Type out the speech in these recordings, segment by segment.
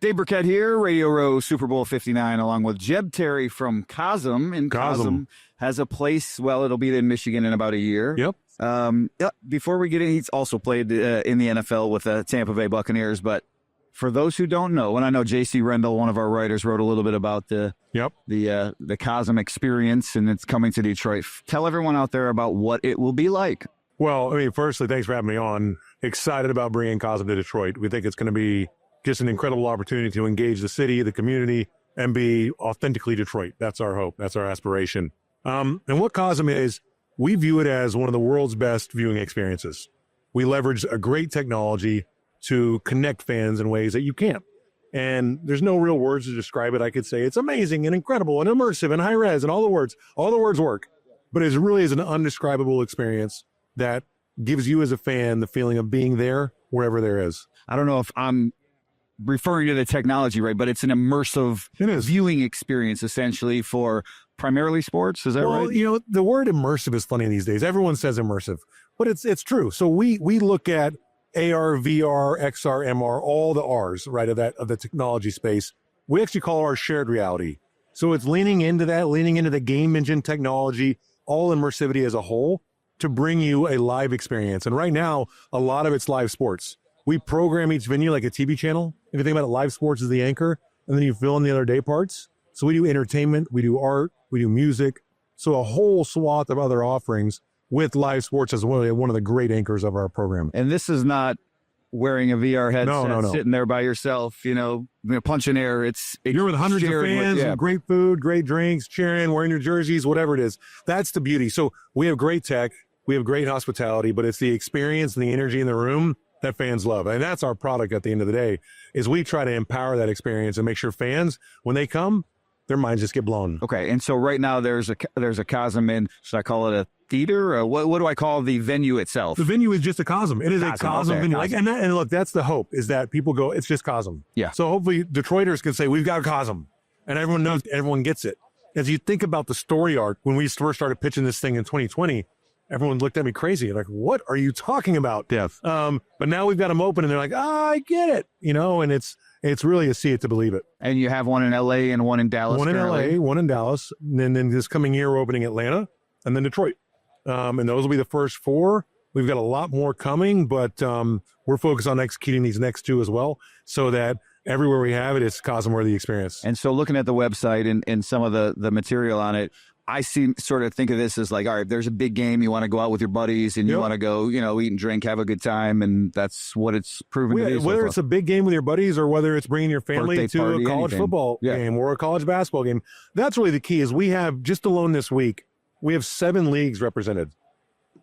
Dave Birkett here, Radio Row Super Bowl 59, along with Jeb Terry from COSM. And COSM has a place, well, it'll be in Michigan in about a year. Yep. Before we get in, he's also played in the NFL with the Tampa Bay Buccaneers. But for those who don't know, and I know J.C. Rendell, one of our writers, wrote a little bit about the COSM experience, and it's coming to Detroit. Tell everyone out there about what it will be like. Well, I mean, firstly, thanks for having me on. Excited about bringing COSM to Detroit. We think it's going to be just an incredible opportunity to engage the city, the community, and be authentically Detroit. That's our hope. That's our aspiration. And what COSM is, we view it as one of the world's best viewing experiences. We leverage a great technology to connect fans in ways that you can't. And there's no real words to describe it. I could say it's amazing and incredible and immersive and high res and all the words work. But it really is an undescribable experience that gives you as a fan the feeling of being there wherever there is. I don't know if I'm referring to the technology right, but it's an immersive viewing experience essentially for primarily sports. Is that right? Well, you know, the word immersive is funny these days. Everyone says immersive, but it's true. So we look at AR, VR, XR, MR, all the R's, right, of the technology space. We actually call our shared reality. So it's leaning into the game engine technology, all immersivity as a whole, to bring you a live experience. And right now, a lot of it's live sports. We program each venue like a TV channel. If you think about it, live sports is the anchor, and then you fill in the other day parts. So we do entertainment, we do art, we do music. So a whole swath of other offerings with live sports as one of the great anchors of our program. And this is not wearing a VR headset, no. sitting there by yourself, punching air. You're with hundreds of fans, with great food, great drinks, cheering, wearing your jerseys, whatever it is. That's the beauty. So we have great tech, we have great hospitality, but it's the experience and the energy in the room that fans love. And that's our product at the end of the day, is we try to empower that experience and make sure fans, when they come, their minds just get blown. Okay. And so right now there's a COSM in, should I call it a theater? Or what do I call the venue itself? The venue is just a COSM. It is a COSM venue. And look, that's the hope, is that people go, it's just COSM. Yeah. So hopefully Detroiters can say, we've got a COSM. And everyone knows, everyone gets it. As you think about the story arc, when we first started pitching this thing in 2020, everyone looked at me crazy, like, what are you talking about? Yes. But now we've got them open and they're like, I get it, and it's really a see it to believe it. And you have one in LA and one in Dallas. One in LA, one in Dallas. And then this coming year, we're opening Atlanta and then Detroit. And those will be the first 4. We've got a lot more coming, but we're focused on executing these next 2 as well, so that everywhere we have it, it's COSM-worthy experience. And so looking at the website and some of the material on it, I sort of think of this as like, all right, there's a big game, you want to go out with your buddies and you want to go, eat and drink, have a good time, and that's what it's proven to be. Whether it's a big game with your buddies or whether it's bringing your family birthday to party, a college football game or a college basketball game, that's really the key. Is we have, just alone this week, we have 7 leagues represented,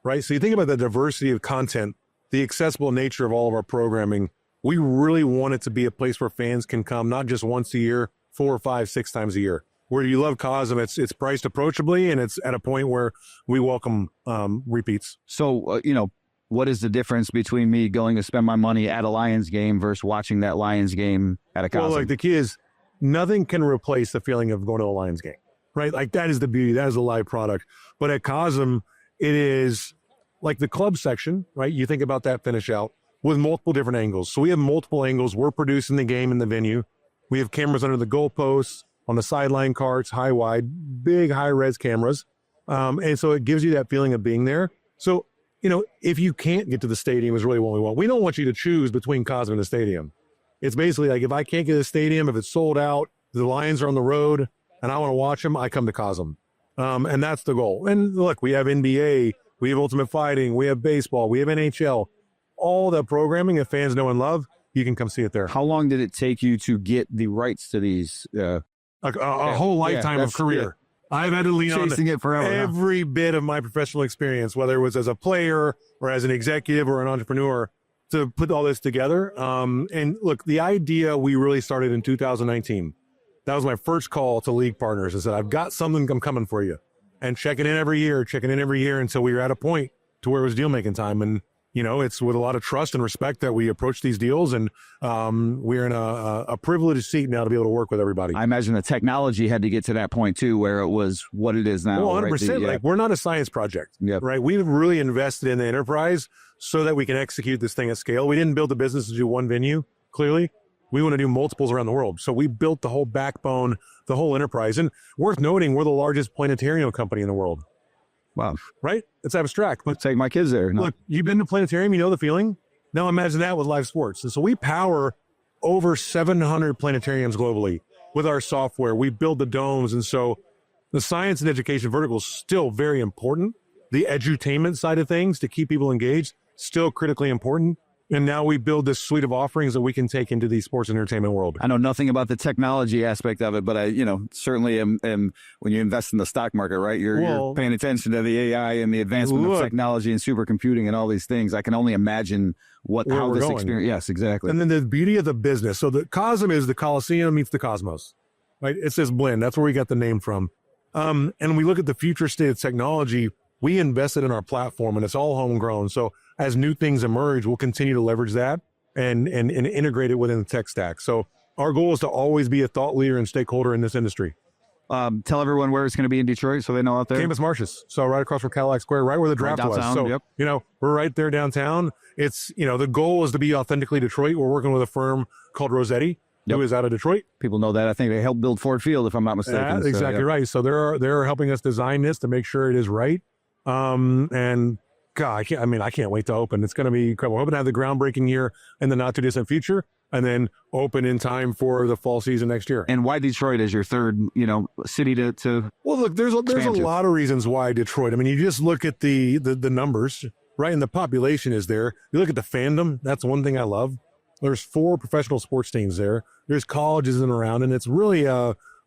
right? So you think about the diversity of content, the accessible nature of all of our programming. We really want it to be a place where fans can come, not just once a year, 4, 5, 6 times a year. Where you love COSM, it's priced approachably, and it's at a point where we welcome repeats. So, what is the difference between me going to spend my money at a Lions game versus watching that Lions game at a COSM? Well, like, the key is nothing can replace the feeling of going to a Lions game, right? Like, that is the beauty. That is a live product. But at COSM, it is like the club section, right? You think about that finish out with multiple different angles. So we have multiple angles. We're producing the game in the venue. We have cameras under the goalposts, on the sideline carts, high, wide, big, high-res cameras. And so it gives you that feeling of being there. So, if you can't get to the stadium is really what we want. We don't want you to choose between COSM and the stadium. It's basically like, if I can't get to the stadium, if it's sold out, the Lions are on the road, and I want to watch them, I come to COSM. And that's the goal. And look, we have NBA, we have Ultimate Fighting, we have baseball, we have NHL. All the programming that fans know and love, you can come see it there. How long did it take you to get the rights to these a whole lifetime of career. I've had to lean on it forever, every bit of my professional experience, whether it was as a player or as an executive or an entrepreneur, to put all this together. And look, the idea we really started in 2019. That was my first call to league partners. I said, I've got something, I'm coming for you. And checking in every year until we were at a point to where it was deal-making time. And it's with a lot of trust and respect that we approach these deals, and we're in a privileged seat now to be able to work with everybody. I imagine the technology had to get to that point too, where it was what it is now. Well, 100%. Like, we're not a science project, right? We've really invested in the enterprise so that we can execute this thing at scale. We didn't build a business to do one venue, clearly. We want to do multiples around the world. So we built the whole backbone, the whole enterprise. And worth noting, we're the largest planetarium company in the world. Wow. Right? It's abstract. But take my kids there. No. Look, you've been to planetarium, you know the feeling. Now imagine that with live sports. And so we power over 700 planetariums globally with our software. We build the domes. And so the science and education vertical is still very important. The edutainment side of things to keep people engaged, still critically important. And now we build this suite of offerings that we can take into the sports and entertainment world. I know nothing about the technology aspect of it, but I, certainly am when you invest in the stock market, right? You're paying attention to the AI and the advancement of technology and supercomputing and all these things. I can only imagine how this experience. Yes, exactly. And then the beauty of the business. So the COSM is the Coliseum meets the Cosmos, right? It's this blend. That's where we got the name from. And we look at the future state of technology. We invested in our platform, and it's all homegrown. So as new things emerge, we'll continue to leverage that and integrate it within the tech stack. So our goal is to always be a thought leader and stakeholder in this industry. Tell everyone where it's going to be in Detroit so they know out there. Campus Martius. So right across from Cadillac Square, right where the draft was. So, we're right there downtown. It's, the goal is to be authentically Detroit. We're working with a firm called Rossetti, who is out of Detroit. People know that. I think they helped build Ford Field, if I'm not mistaken. That's exactly right. So they're helping us design this to make sure it is right. And God, I can't wait to open. It's going to be incredible. We're hoping to have the groundbreaking here in the not too distant future, and then open in time for the fall season next year. And why Detroit is your third, city to well, look, there's a lot of reasons why Detroit. I mean, you just look at the numbers, right? And the population is there. You look at the fandom. That's one thing I love. There's 4 professional sports teams there. There's colleges in and around, and it's really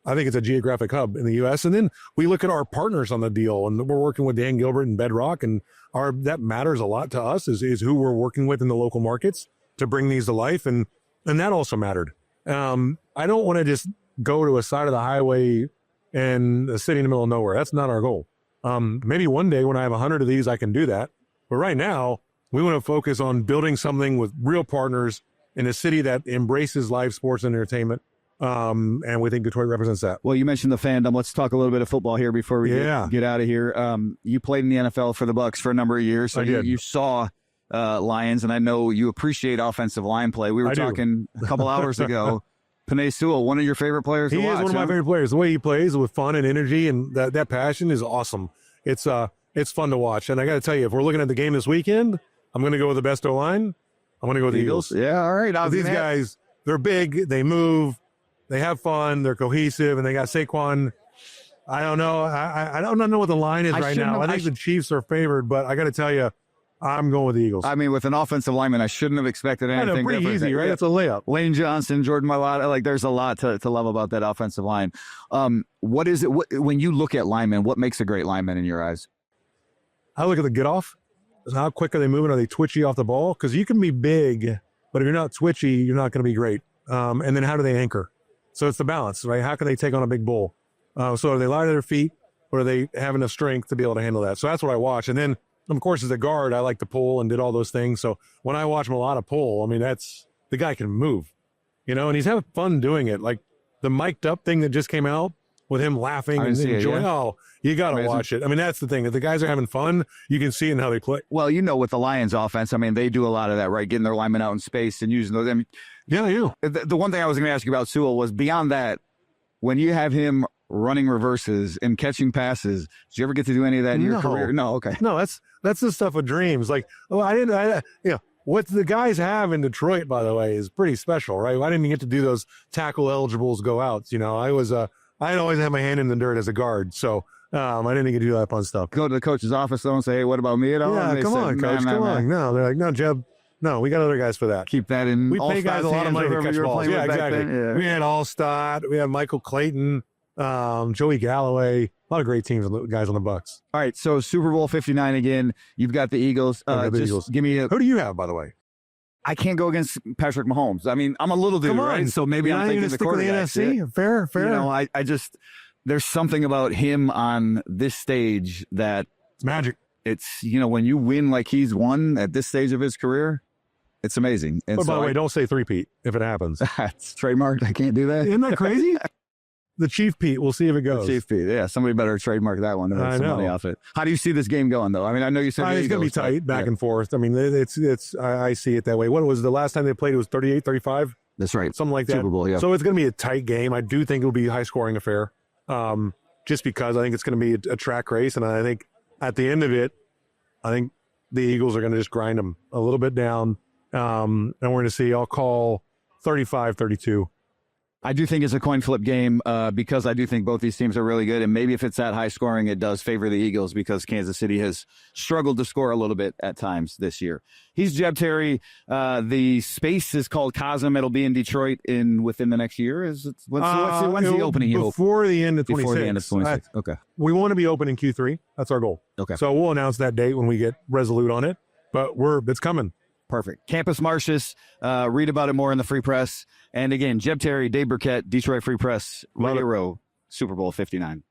I think it's a geographic hub in the U.S. And then we look at our partners on the deal, and we're working with Dan Gilbert and Bedrock, and that matters a lot to us is who we're working with in the local markets to bring these to life, and that also mattered. I don't want to just go to a side of the highway and a city in the middle of nowhere. That's not our goal. Maybe one day when I have 100 of these, I can do that. But right now, we want to focus on building something with real partners in a city that embraces live sports and entertainment. And we think Detroit represents that. Well, you mentioned the fandom. Let's talk a little bit of football here before we get out of here. You played in the NFL for the Bucs for a number of years, so you saw Lions, and I know you appreciate offensive line play. We were talking a couple hours ago. Penei Sewell, one of your favorite players to watch. He is one of my favorite players. The way he plays with fun and energy and that passion is awesome. It's fun to watch. And I got to tell you, if we're looking at the game this weekend, I'm going to go with the best O-line. I'm going to go with the Eagles. Yeah, all right. These guys, they're big, they move, they have fun, they're cohesive, and they got Saquon. I don't know. I don't know what the line is right now. I think the Chiefs are favored, but I got to tell you, I'm going with the Eagles. I mean, with an offensive lineman, I shouldn't have expected anything different. Pretty easy, right? It's a layup. Lane Johnson, Jordan Mailata, there's a lot to love about that offensive line. What is it? When you look at linemen, what makes a great lineman in your eyes? I look at the get off. How quick are they moving? Are they twitchy off the ball? Because you can be big, but if you're not twitchy, you're not going to be great. And then how do they anchor? So it's the balance, right? How can they take on a big bull? So are they light on their feet, or are they have enough strength to be able to handle that? So that's what I watch. And then, of course, as a guard, I like to pull and did all those things. So when I watch Mailata pull, I mean, the guy can move, and he's having fun doing it. Like the mic'd up thing that just came out with him laughing and enjoying. Oh, you got to watch it. I mean, that's the thing. If the guys are having fun, you can see it in how they play. Well, with the Lions offense, I mean, they do a lot of that, right? Getting their linemen out in space and using those. I mean, yeah, they do. The one thing I was going to ask you about Sewell was beyond that, when you have him running reverses and catching passes, did you ever get to do any of that in your career? No, okay. No, that's the stuff of dreams. Like, what the guys have in Detroit, by the way, is pretty special, right? I didn't get to do those tackle eligibles go outs. I'd always have my hand in the dirt as a guard. So I didn't get to do that fun stuff. Go to the coach's office though and say, hey, what about me at all? Yeah, come on, coach, come on. No, they're like, no, Jeb. No, we got other guys for that. Keep that in. We pay guys a lot of money to catch balls. Yeah, exactly. Yeah. We had Allstott. We had Michael Clayton, Joey Galloway. A lot of great teams, guys on the Bucs. All right, so Super Bowl 59 again. You've got the Eagles. Eagles. Give me Who do you have, by the way? I can't go against Patrick Mahomes. I mean, I'm a little dude, right? So maybe I'm thinking the quarterback. Fair. I just there's something about him on this stage that it's magic. It's when you win like he's won at this stage of his career. It's amazing. And but by the way, don't say three-peat if it happens. It's trademarked. I can't do that. Isn't that crazy? The Chief Pete. We'll see if it goes. The Chief Pete. Yeah, somebody better trademark that one. I some know. money off it. How do you see this game going, though? I mean, I know you said it's going to be tight, back and forth. I mean, I see it that way. What was the last time they played? It was 38-35? That's right. Something like that. Super Bowl, yeah. So it's going to be a tight game. I do think it'll be a high-scoring affair, just because I think it's going to be a track race. And I think at the end of it, I think the Eagles are going to just grind them a little bit down. And we're going to see, I'll call 35-32. I do think it's a coin flip game because I do think both these teams are really good. And maybe if it's that high scoring, it does favor the Eagles because Kansas City has struggled to score a little bit at times this year. He's Jeb Terry. The space is called COSM. It'll be in Detroit within the next year. When's the opening? Before the end of 26. Before the end of 26. Okay. We want to be open in Q3. That's our goal. Okay. So we'll announce that date when we get resolute on it. But it's coming. Perfect. Campus Martius. Read about it more in the Free Press. And again, Jeb Terry, Dave Birkett, Detroit Free Press, Radio Row, Super Bowl 59.